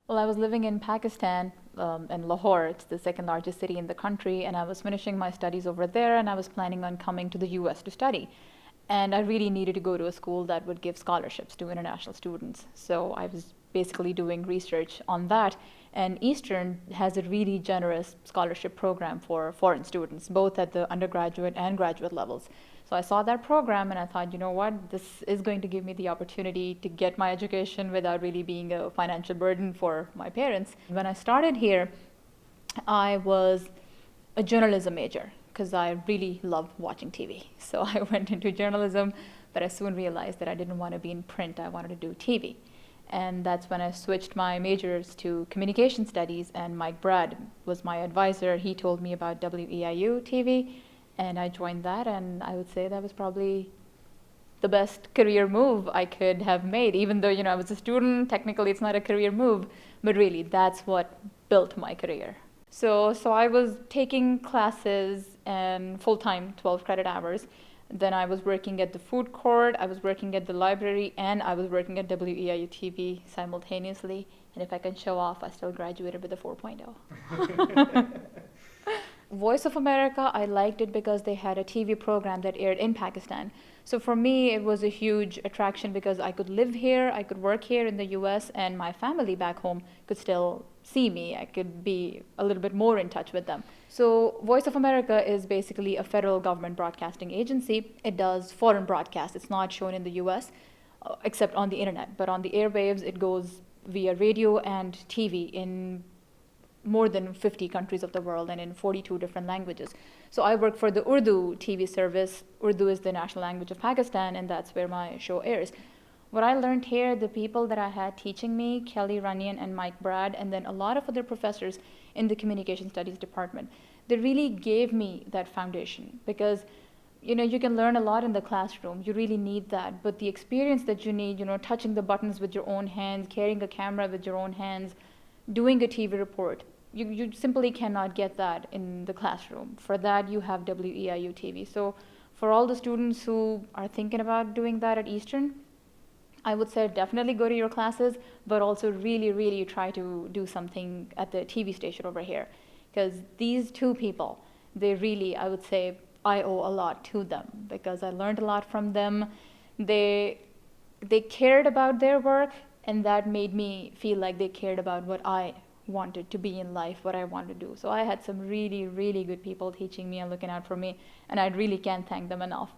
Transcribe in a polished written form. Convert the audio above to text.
Well, I was living in Pakistan, in Lahore. It's the second largest city in the country, and I was finishing my studies over there, and I was planning on coming to the US to study. And I really needed to go to a school that would give scholarships to international students. So I was basically doing research on that. And Eastern has a really generous scholarship program for foreign students, both at the undergraduate and graduate levels. So I saw that program and I thought, you know what, this is going to give me the opportunity to get my education without really being a financial burden for my parents. When I started here, I was a journalism major because I really love watching TV. So I went into journalism, but I soon realized that I didn't want to be in print, I wanted to do TV. And that's when I switched my majors to communication studies, and Mike Brad was my advisor. He told me about WEIU-TV, and I joined that, and I would say that was probably the best career move I could have made. Even though, I was a student, technically it's not a career move, but really that's what built my career. So I was taking classes and full-time 12 credit hours. Then I was working at the food court, I was working at the library, and I was working at WEIU TV simultaneously. And if I can show off, I still graduated with a 4.0. Voice of America, I liked it because they had a TV program that aired in Pakistan. So for me, it was a huge attraction because I could live here, I could work here in the US, and my family back home could still see me. I could be a little bit more in touch with them. So Voice of America is basically a federal government broadcasting agency. It does foreign broadcasts. It's not shown in the US, except on the internet. But on the airwaves, it goes via radio and TV in more than 50 countries of the world and in 42 different languages. So I work for the Urdu TV service. Urdu is the national language of Pakistan, and that's where my show airs. What I learned here, the people that I had teaching me, Kelly Runyon and Mike Brad, and then a lot of other professors in the communication studies department, they really gave me that foundation because you can learn a lot in the classroom. You really need that. But the experience that you need, touching the buttons with your own hands, carrying a camera with your own hands, doing a TV report, you simply cannot get that in the classroom. For that, you have WEIU TV. So for all the students who are thinking about doing that at Eastern, I would say definitely go to your classes, but also really, really try to do something at the TV station over here. Because these two people, they really, I would say, I owe a lot to them because I learned a lot from them. They cared about their work, and that made me feel like they cared about what I wanted to be in life, what I wanted to do. So I had some really, really good people teaching me and looking out for me, and I really can't thank them enough.